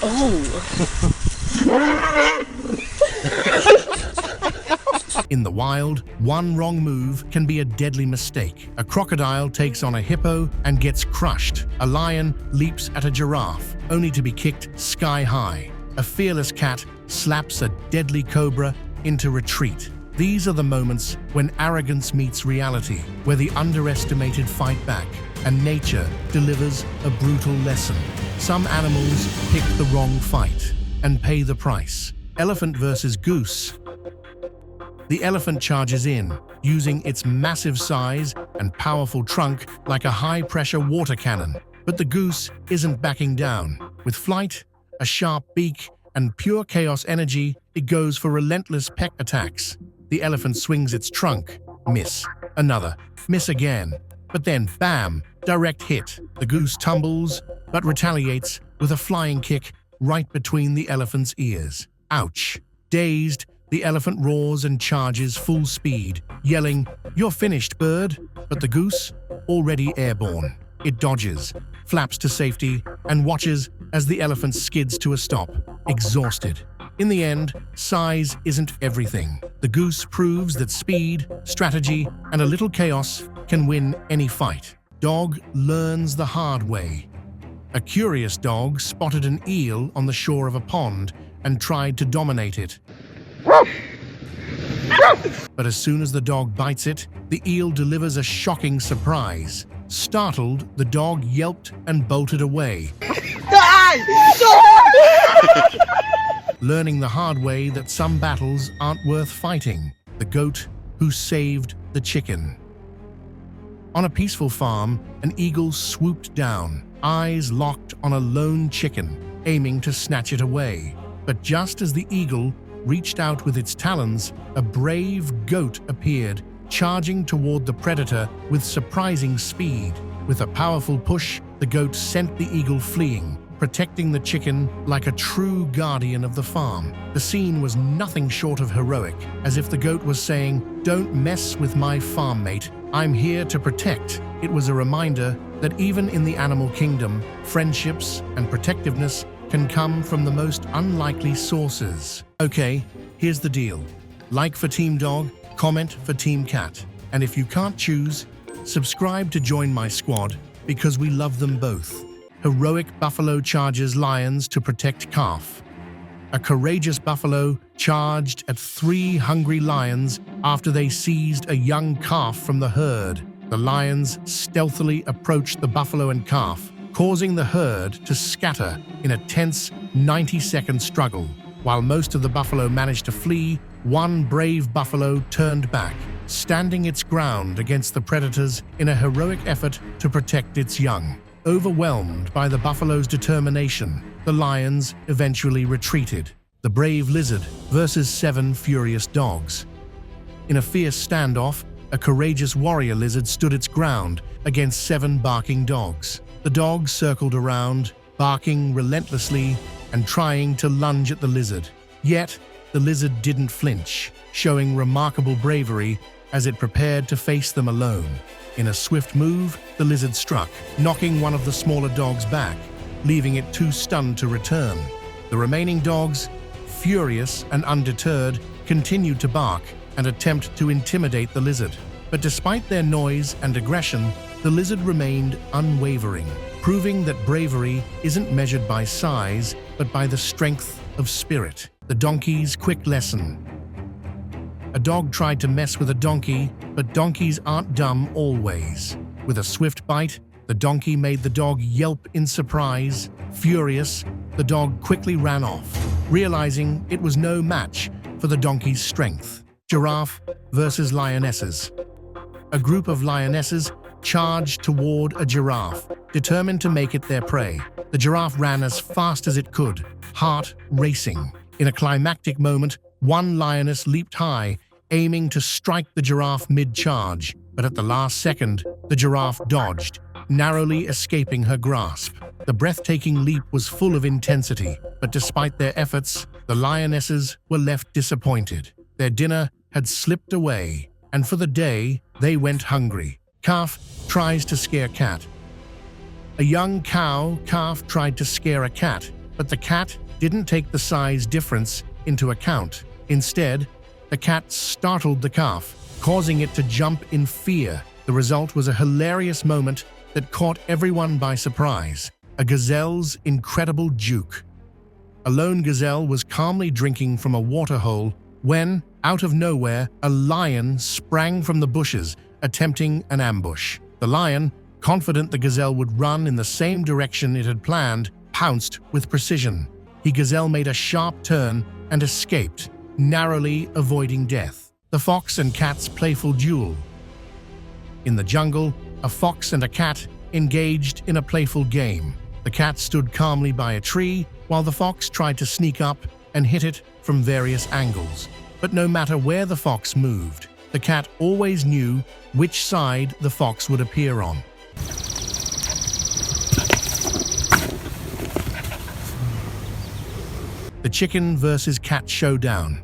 Oh! In the wild, one wrong move can be a deadly mistake. A crocodile takes on a hippo and gets crushed. A lion leaps at a giraffe, only to be kicked sky high. A fearless cat slaps a deadly cobra into retreat. These are the moments when arrogance meets reality, where the underestimated fight back, and nature delivers a brutal lesson. Some animals pick the wrong fight and pay the price. Elephant versus goose. The elephant charges in, using its massive size and powerful trunk like a high-pressure water cannon. But the goose isn't backing down. With flight, a sharp beak, and pure chaos energy, it goes for relentless peck attacks. The elephant swings its trunk. Miss. Another. Miss again. But then, bam! Direct hit. The goose tumbles, but retaliates with a flying kick right between the elephant's ears. Ouch! Dazed, the elephant roars and charges full speed, yelling, "You're finished, bird!" But the goose, already airborne. It dodges, flaps to safety, and watches as the elephant skids to a stop, exhausted. In the end, size isn't everything. The goose proves that speed, strategy, and a little chaos can win any fight. Dog learns the hard way. A curious dog spotted an eel on the shore of a pond and tried to dominate it. But as soon as the dog bites it, the eel delivers a shocking surprise. Startled, the dog yelped and bolted away, learning the hard way that some battles aren't worth fighting. The goat who saved the chicken. On a peaceful farm, an eagle swooped down, eyes locked on a lone chicken, aiming to snatch it away. But just as the eagle reached out with its talons, a brave goat appeared, charging toward the predator with surprising speed. With a powerful push, the goat sent the eagle fleeing, protecting the chicken like a true guardian of the farm. The scene was nothing short of heroic, as if the goat was saying, "Don't mess with my farm mate, I'm here to protect." It was a reminder that even in the animal kingdom, friendships and protectiveness can come from the most unlikely sources. Okay, here's the deal. Like for Team Dog, comment for Team Cat. And if you can't choose, subscribe to join my squad, because we love them both. Heroic buffalo charges lions to protect calf. A courageous buffalo charged at 3 hungry lions after they seized a young calf from the herd. The lions stealthily approached the buffalo and calf, causing the herd to scatter in a tense 90-second struggle. While most of the buffalo managed to flee, one brave buffalo turned back, standing its ground against the predators in a heroic effort to protect its young. Overwhelmed by the buffalo's determination, the lions eventually retreated. The brave lizard versus 7 furious dogs. In a fierce standoff, a courageous warrior lizard stood its ground against 7 barking dogs. The dogs circled around, barking relentlessly and trying to lunge at the lizard. Yet, the lizard didn't flinch, showing remarkable bravery as it prepared to face them alone. In a swift move, the lizard struck, knocking one of the smaller dogs back, leaving it too stunned to return. The remaining dogs, furious and undeterred, continued to bark and attempt to intimidate the lizard. But despite their noise and aggression, the lizard remained unwavering, proving that bravery isn't measured by size, but by the strength of spirit. The donkey's quick lesson. A dog tried to mess with a donkey, but donkeys aren't dumb always. With a swift bite, the donkey made the dog yelp in surprise. Furious, the dog quickly ran off, realizing it was no match for the donkey's strength. Giraffe versus lionesses. A group of lionesses charged toward a giraffe, determined to make it their prey. The giraffe ran as fast as it could, heart racing. In a climactic moment, one lioness leaped high, aiming to strike the giraffe mid-charge. But at the last second, the giraffe dodged, narrowly escaping her grasp. The breathtaking leap was full of intensity, but despite their efforts, the lionesses were left disappointed. Their dinner had slipped away, and for the day, they went hungry. Calf tries to scare cat, A young calf tried to scare a cat, but the cat didn't take the size difference into account. Instead, the cat startled the calf, causing it to jump in fear. The result was a hilarious moment that caught everyone by surprise. A gazelle's incredible juke. A lone gazelle was calmly drinking from a waterhole when, out of nowhere, a lion sprang from the bushes, attempting an ambush. The lion, confident the gazelle would run in the same direction it had planned, pounced with precision. The gazelle made a sharp turn and escaped, narrowly avoiding death. The fox and cat's playful duel. In the jungle, a fox and a cat engaged in a playful game. The cat stood calmly by a tree, while the fox tried to sneak up and hit it from various angles. But no matter where the fox moved, the cat always knew which side the fox would appear on. The chicken versus cat showdown.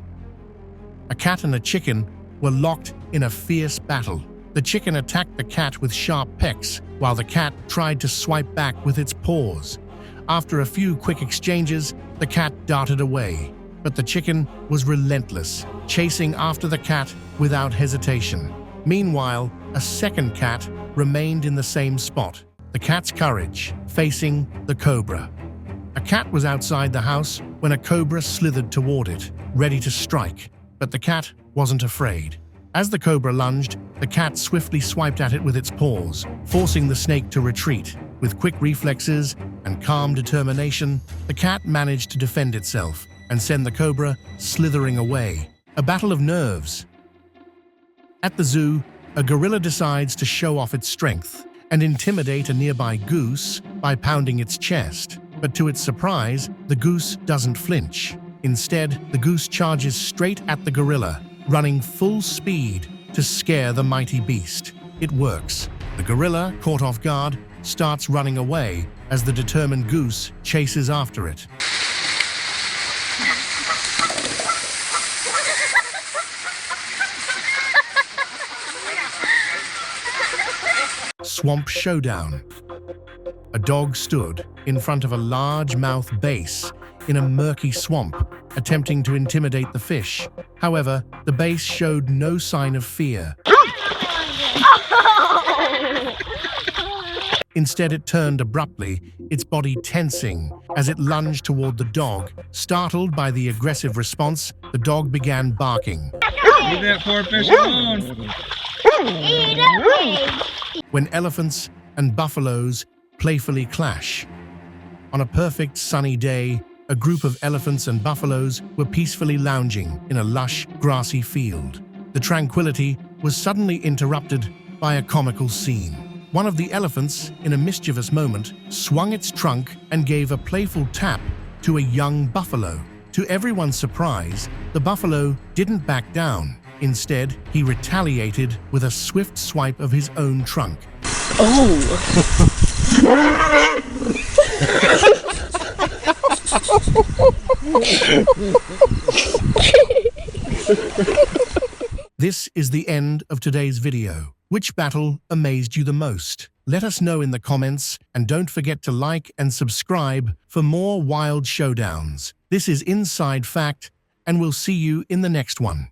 A cat and a chicken were locked in a fierce battle. The chicken attacked the cat with sharp pecks, while the cat tried to swipe back with its paws. After a few quick exchanges, the cat darted away, but the chicken was relentless, chasing after the cat without hesitation. Meanwhile, a second cat remained in the same spot, the cat's courage, facing the cobra. A cat was outside the house when a cobra slithered toward it, ready to strike, but the cat wasn't afraid. As the cobra lunged, the cat swiftly swiped at it with its paws, forcing the snake to retreat. With quick reflexes and calm determination, the cat managed to defend itself and send the cobra slithering away. A battle of nerves. At the zoo, a gorilla decides to show off its strength and intimidate a nearby goose by pounding its chest. But to its surprise, the goose doesn't flinch. Instead, the goose charges straight at the gorilla, running full speed to scare the mighty beast. It works. The gorilla, caught off guard, starts running away as the determined goose chases after it. Swamp showdown. A dog stood in front of a large-mouth bass in a murky swamp, attempting to intimidate the fish. However, the bass showed no sign of fear. Instead, it turned abruptly, its body tensing as it lunged toward the dog. Startled by the aggressive response, the dog began barking. Leave that poor fish alone. When elephants and buffaloes playfully clash. On a perfect sunny day, a group of elephants and buffaloes were peacefully lounging in a lush, grassy field. The tranquility was suddenly interrupted by a comical scene. One of the elephants, in a mischievous moment, swung its trunk and gave a playful tap to a young buffalo. To everyone's surprise, the buffalo didn't back down. Instead, he retaliated with a swift swipe of his own trunk. Oh! This is the end of today's video. Which battle amazed you the most? Let us know in the comments, and don't forget to like and subscribe for more wild showdowns. This is Inside Fact, and we'll see you in the next one.